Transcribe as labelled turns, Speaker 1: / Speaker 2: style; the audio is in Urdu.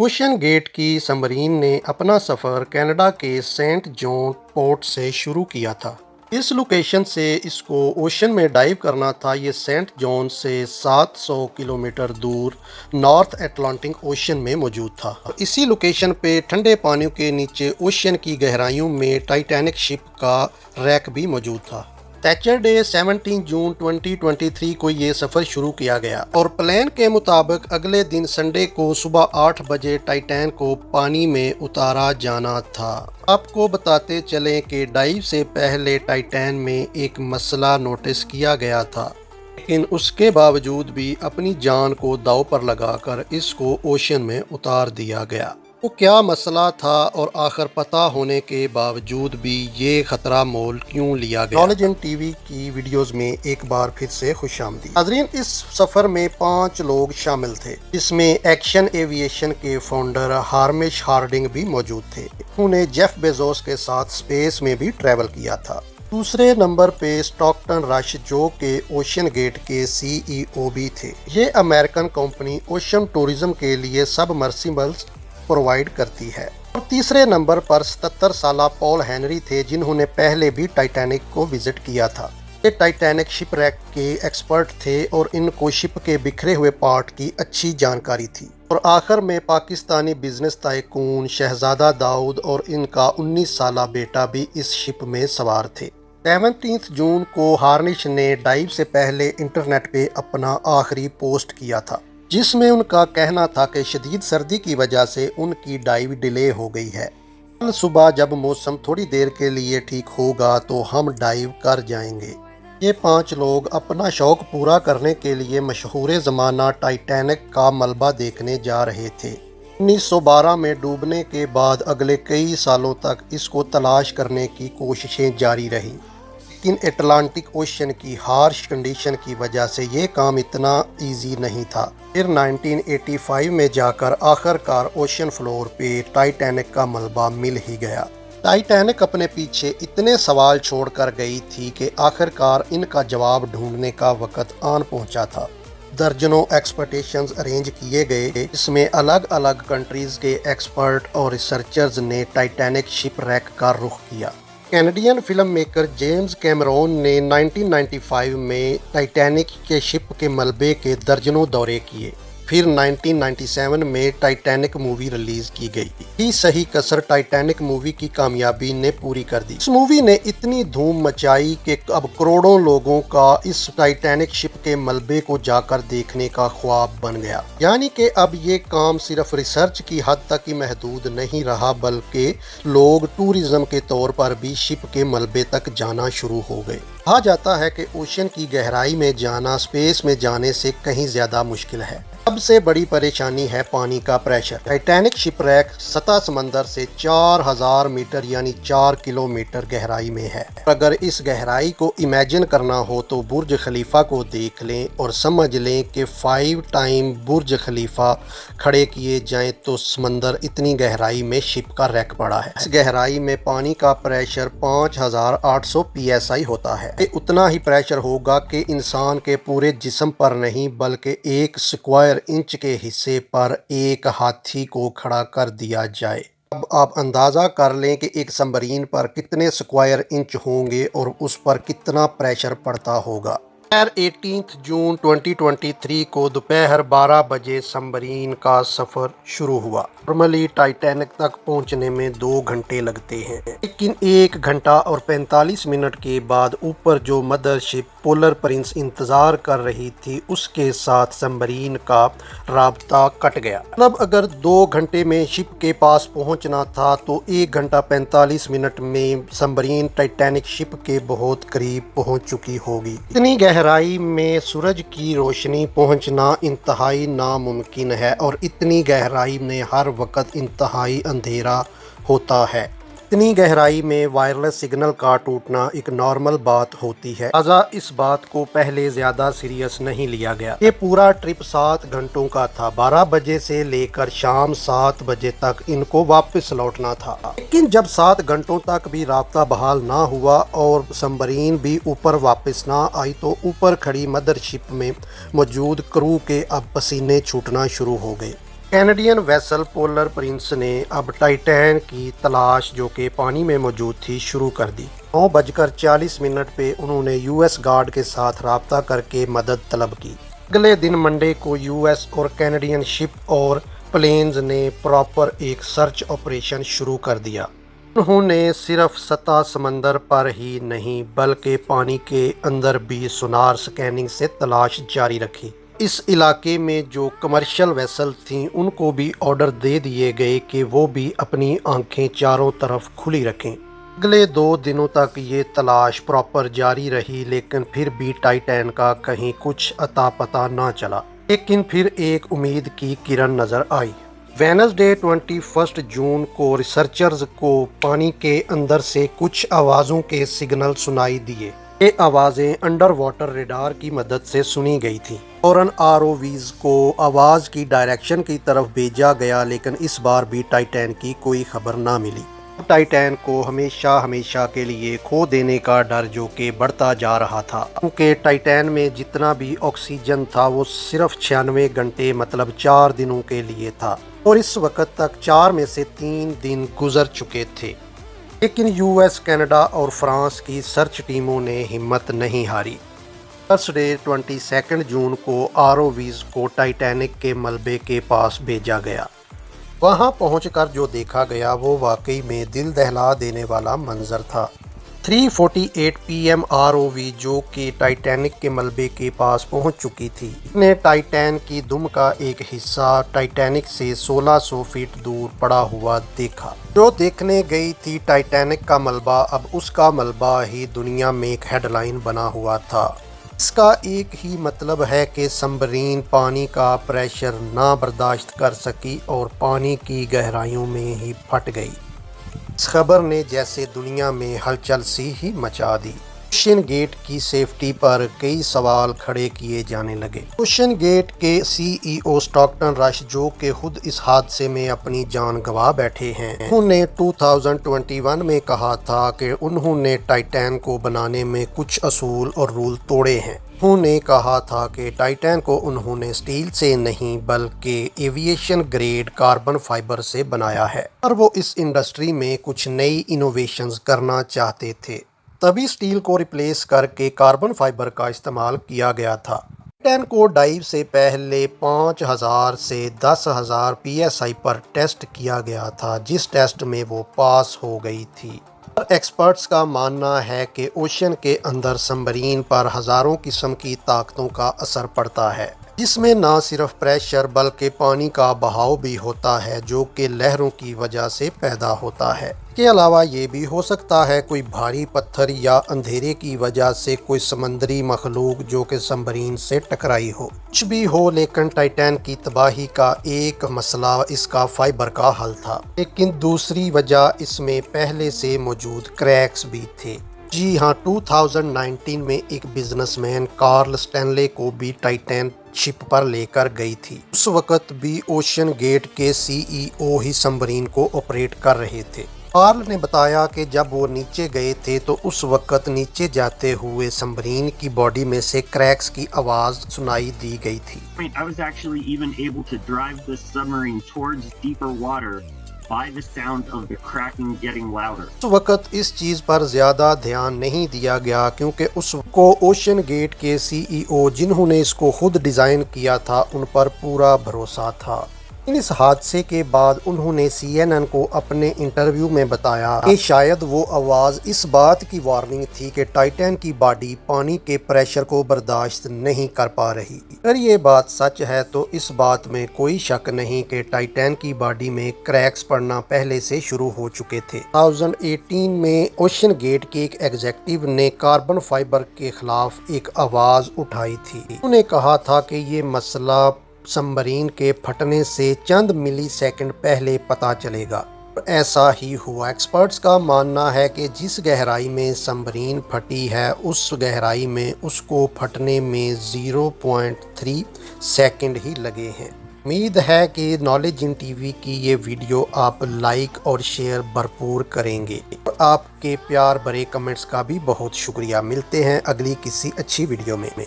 Speaker 1: اوشین گیٹ کی سبمرین نے اپنا سفر کینیڈا کے سینٹ جون پورٹ سے شروع کیا تھا۔ اس لوکیشن سے اس کو اوشین میں ڈائیو کرنا تھا۔ یہ سینٹ جون سے 700 کلومیٹر دور نارتھ اٹلانٹک اوشین میں موجود تھا۔ اسی لوکیشن پہ ٹھنڈے پانیوں کے نیچے اوشین کی گہرائیوں میں ٹائٹینک شپ کا ریک بھی موجود تھا۔ سیچرڈے 17 جون 2023 کو یہ سفر شروع کیا گیا اور پلان کے مطابق اگلے دن سنڈے کو صبح 8 بجے ٹائٹین کو پانی میں اتارا جانا تھا۔ آپ کو بتاتے چلیں کہ ڈائیو سے پہلے ٹائٹین میں ایک مسئلہ نوٹس کیا گیا تھا، لیکن اس کے باوجود بھی اپنی جان کو داؤ پر لگا کر اس کو اوشین میں اتار دیا گیا۔ وہ کیا مسئلہ تھا اور آخر پتہ ہونے کے باوجود بھی یہ خطرہ مول کیوں لیا گیا؟ نالج ان ٹی وی کی ویڈیوز میں ایک بار پھر سے خوش آمدید۔ ناظرین، اس سفر میں 5 لوگ شامل تھے، جس میں ایکشن ایویشن کے فاؤنڈر ہارمش ہارڈنگ بھی موجود تھے۔ انہوں نے جیف بیزوس کے ساتھ اسپیس میں بھی ٹریول کیا تھا۔ دوسرے نمبر پہ سٹاکٹن رش، جو کہ اوشین گیٹ کے CEO بھی تھے۔ یہ امریکن کمپنی اوشین ٹورزم کے لیے سب مرسیبلز پرووائڈ کرتی ہے۔ اور تیسرے نمبر پر 77 سالہ پال ہینری تھے، جنہوں نے پہلے بھی ٹائٹینک کو وزٹ کیا تھا۔ یہ ٹائٹینک شپ ریک کے ایکسپرٹ تھے اور ان کو شپ کے بکھرے ہوئے پارٹ کی اچھی جانکاری تھی۔ اور آخر میں پاکستانی بزنس تائکون شہزادہ داؤد اور ان کا 19 سالہ بیٹا بھی اس شپ میں سوار تھے۔ 17 جون کو ہارنش نے ڈائیو سے پہلے انٹرنیٹ پہ اپنا آخری پوسٹ کیا تھا، جس میں ان کا کہنا تھا کہ شدید سردی کی وجہ سے ان کی ڈائیو ڈیلے ہو گئی ہے۔ کل صبح جب موسم تھوڑی دیر کے لیے ٹھیک ہوگا تو ہم ڈائیو کر جائیں گے۔ یہ 5 لوگ اپنا شوق پورا کرنے کے لیے مشہور زمانہ ٹائٹینک کا ملبہ دیکھنے جا رہے تھے۔ 1912 میں ڈوبنے کے بعد اگلے کئی سالوں تک اس کو تلاش کرنے کی کوششیں جاری رہیں، لیکن اٹلانٹک اوشین کی ہارش کنڈیشن کی وجہ سے یہ کام اتنا ایزی نہیں تھا۔ پھر 1985 میں جا کر آخر کار اوشین فلور پہ ٹائٹینک کا ملبہ مل ہی گیا۔ ٹائٹینک اپنے پیچھے اتنے سوال چھوڑ کر گئی تھی کہ آخر کار ان کا جواب ڈھونڈنے کا وقت آن پہنچا تھا۔ درجنوں ایکسپیڈیشنز ارینج کیے گئے، جس میں الگ الگ کنٹریز کے ایکسپرٹ اور ریسرچرز نے ٹائٹینک شپ ریک کا رخ کیا۔ Canadian film maker James Cameron نے 1995 میں ٹائٹینک کے شپ کے ملبے کے درجنوں دورے کیے۔ پھر 1997 میں ٹائٹینک مووی ریلیز کی گئی۔ ہی صحیح کسر ٹائٹینک مووی کی کامیابی نے پوری کر دی۔ اس مووی نے اتنی دھوم مچائی کہ اب کروڑوں لوگوں کا اس ٹائٹینک شپ کے ملبے کو جا کر دیکھنے کا خواب بن گیا۔ یعنی کہ اب یہ کام صرف ریسرچ کی حد تک ہی محدود نہیں رہا، بلکہ لوگ ٹورزم کے طور پر بھی شپ کے ملبے تک جانا شروع ہو گئے۔ کہا جاتا ہے کہ اوشین کی گہرائی میں جانا اسپیس میں جانے سے کہیں زیادہ مشکل ہے۔ سب سے بڑی پریشانی ہے پانی کا پریشر۔ ٹائٹینک شپ ریک سطح سمندر سے 4000 میٹر یعنی 4 کلومیٹر گہرائی میں ہے۔ اگر اس گہرائی کو امیجن کرنا ہو تو برج خلیفہ کو دیکھ لیں اور سمجھ لیں کہ 5 ٹائم برج خلیفہ کھڑے کیے جائیں تو سمندر اتنی گہرائی میں شپ کا ریک پڑا ہے۔ اس گہرائی میں پانی کا پریشر 5800 PSI ہوتا ہے۔ یہ اتنا ہی پریشر ہوگا کہ انسان کے پورے جسم پر نہیں، بلکہ ایک اسکوائر انچ کے حصے پر ایک ہاتھی کو کھڑا کر دیا جائے۔ اب آپ اندازہ کر لیں کہ ایک سبمرین پر کتنے اسکوائر انچ ہوں گے اور اس پر کتنا پریشر پڑتا ہوگا۔ 18 جون 2023 کو دوپہر 12 بجے سبمرین کا سفر شروع ہوا۔ نارملی ٹائٹینک تک پہنچنے میں 2 گھنٹے لگتے ہیں، لیکن 1 گھنٹا اور 45 منٹ کے بعد اوپر جو مدر شپ پولر پرنس انتظار کر رہی تھی، اس کے ساتھ سبمرین کا رابطہ کٹ گیا۔ مطلب اگر 2 گھنٹے میں شپ کے پاس پہنچنا تھا تو 1 گھنٹا 45 منٹ میں سبمرین ٹائٹینک شپ کے بہت قریب پہنچ چکی ہوگی۔ اتنی گہرائی میں سورج کی روشنی پہنچنا انتہائی ناممکن ہے اور اتنی گہرائی میں ہر وقت انتہائی اندھیرا ہوتا ہے۔ اتنی گہرائی میں وائرلیس سگنل کا ٹوٹنا ایک نارمل بات ہوتی ہے، لہذا اس بات کو پہلے زیادہ سیریس نہیں لیا گیا۔ یہ پورا ٹرپ 7 گھنٹوں کا تھا۔ 12 بجے سے لے کر شام 7 بجے تک ان کو واپس لوٹنا تھا، لیکن جب 7 گھنٹوں تک بھی رابطہ بحال نہ ہوا اور سبمرین بھی اوپر واپس نہ آئی تو اوپر کھڑی مدر شپ میں موجود کرو کے اب پسینے چھوٹنا شروع ہو گئے۔ کینیڈین ویسل پولر پرنس نے اب ٹائٹین کی تلاش جو کہ پانی میں موجود تھی شروع کر دی۔ 9:40 پہ انہوں نے یو ایس گارڈ کے ساتھ رابطہ کر کے مدد طلب کی۔ اگلے دن منڈے کو یو ایس اور کینیڈین شپ اور پلینز نے پراپر ایک سرچ آپریشن شروع کر دیا۔ انہوں نے صرف سطح سمندر پر ہی نہیں بلکہ پانی کے اندر بھی سونار سکیننگ سے تلاش جاری رکھی۔ اس علاقے میں جو کمرشل ویسل تھیں ان کو بھی آرڈر دے دیے گئے کہ وہ بھی اپنی آنکھیں چاروں طرف کھلی رکھیں۔ اگلے 2 دنوں تک یہ تلاش پراپر جاری رہی لیکن پھر بھی ٹائٹین کا کہیں کچھ اتا پتہ نہ چلا۔ لیکن پھر ایک امید کی کرن نظر آئی۔ وینسڈے 21 جون کو ریسرچرز کو پانی کے اندر سے کچھ آوازوں کے سگنل سنائی دیے۔ یہ آوازیں انڈر واٹر ریڈار کی مدد سے سنی گئی تھیں۔ فوراً ROVs کو آواز کی ڈائریکشن کی طرف بھیجا گیا لیکن اس بار بھی ٹائٹین کی کوئی خبر نہ ملی۔ ٹائٹین کو ہمیشہ کے لیے کھو دینے کا ڈر جو کہ بڑھتا جا رہا تھا، کیونکہ ٹائٹین میں جتنا بھی آکسیجن تھا وہ صرف 96 گھنٹے مطلب 4 دنوں کے لیے تھا، اور اس وقت تک 4 میں سے 3 دن گزر چکے تھے۔ لیکن یو ایس، کینیڈا اور فرانس کی سرچ ٹیموں نے ہمت نہیں ہاری۔ تھرسڈے 22 جون کو ROVs کو ٹائٹینک کے ملبے کے پاس بھیجا گیا۔ وہاں پہنچ کر جو دیکھا گیا وہ واقعی میں دل دہلا دینے والا منظر تھا۔ 3:48 PM ROV جو کہ ٹائٹینک کے ملبے کے پاس پہنچ چکی تھی نے ٹائٹین کی دم کا ایک حصہ ٹائٹینک سے 1600 فٹ دور پڑا ہوا دیکھا۔ جو دیکھنے گئی تھی ٹائٹینک کا ملبہ، اب اس کا ملبہ ہی دنیا میں ایک ہیڈ لائن بنا ہوا تھا۔ اس کا ایک ہی مطلب ہے کہ سبمرین پانی کا پریشر نہ برداشت کر سکی اور پانی کی گہرائیوں میں ہی پھٹ گئی۔ اس خبر نے جیسے دنیا میں ہلچل سی ہی مچا دی۔ اوشین گیٹ کی سیفٹی پر کئی سوال کھڑے کیے جانے لگے۔ اوشین گیٹ کے CEO اسٹاکٹن رش جو کہ خود اس حادثے میں اپنی جان گنوا بیٹھے ہیں، انہوں نے 2021 میں کہا تھا کہ انہوں نے ٹائٹین کو بنانے میں کچھ اصول اور رول توڑے ہیں۔ انہوں نے کہا تھا کہ ٹائٹین کو انہوں نے اسٹیل سے نہیں بلکہ ایویشن گریڈ کاربن فائبر سے بنایا ہے، اور وہ اس انڈسٹری میں کچھ نئی انوویشنز کرنا چاہتے تھے۔ تبھی اسٹیل کو ریپلیس کر کے کاربن فائبر کا استعمال کیا گیا تھا۔ ٹائٹین کو ڈائیو سے پہلے 5000 سے 10,000 PSI پر ٹیسٹ کیا گیا تھا، جس ٹیسٹ میں وہ پاس ہو گئی تھی۔ ایکسپرٹس کا ماننا ہے کہ اوشین کے اندر سبمرین پر ہزاروں قسم کی طاقتوں کا اثر پڑتا ہے، جس میں نہ صرف پریشر بلکہ پانی کا بہاؤ بھی ہوتا ہے جو کہ لہروں کی وجہ سے پیدا ہوتا ہے۔ اس کے علاوہ یہ بھی ہو سکتا ہے کوئی بھاری پتھر یا اندھیرے کی وجہ سے کوئی سمندری مخلوق جو کہ سبمرین سے ٹکرائی ہو۔ کچھ بھی ہو لیکن ٹائٹین کی تباہی کا ایک مسئلہ اس کا فائبر کا حل تھا، لیکن دوسری وجہ اس میں پہلے سے موجود کریکس بھی تھے۔ جی ہاں، 2019 میں ایک بزنس مین کارل سٹینلے کو بھی ٹائٹین شپ پر لے کر گئی تھی۔ اس وقت بھی اوشین گیٹ کے CEO ہی سبمرین کو آپریٹ کر رہے تھے۔ کارل نے بتایا کہ جب وہ نیچے گئے تھے تو اس وقت نیچے جاتے ہوئے سبمرین کی باڈی میں سے کریکس کی آواز سنائی دی گئی تھی۔
Speaker 2: I was actually even able to drive the submarine towards deeper water by the sound of the cracking getting louder.
Speaker 1: اس وقت اس چیز پر زیادہ دھیان نہیں دیا گیا کیونکہ اس کو اوشین گیٹ کے CEO جنہوں نے اس کو خود ڈیزائن کیا تھا ان پر پورا بھروسہ تھا۔ اس حادثے کے بعد انہوں نے CNN کو اپنے انٹرویو میں بتایا کہ شاید وہ آواز اس بات کی وارننگ تھی کہ ٹائٹین کی باڈی پانی کے پریشر کو برداشت نہیں کر پا رہی۔ اگر یہ بات سچ ہے تو اس بات میں کوئی شک نہیں کہ ٹائٹین کی باڈی میں کریکس پڑنا پہلے سے شروع ہو چکے تھے۔ 2018 میں اوشین گیٹ کے ایک ایگزیکٹو نے کاربن فائبر کے خلاف ایک آواز اٹھائی تھی۔ انہوں نے کہا تھا کہ یہ مسئلہ سبمرین کے پھٹنے سے چند ملی سیکنڈ پہلے پتہ چلے گا۔ ایسا ہی ہوا۔ ایکسپرٹس کا ماننا ہے کہ جس گہرائی میں سبمرین پھٹی ہے اس گہرائی میں اس کو پھٹنے میں 0.3 سیکنڈ ہی لگے ہیں۔ امید ہے کہ نالج ان TV کی یہ ویڈیو آپ لائک اور شیئر بھرپور کریں گے۔ آپ کے پیار بھرے کمنٹس کا بھی بہت شکریہ۔ ملتے ہیں اگلی کسی اچھی ویڈیو میں۔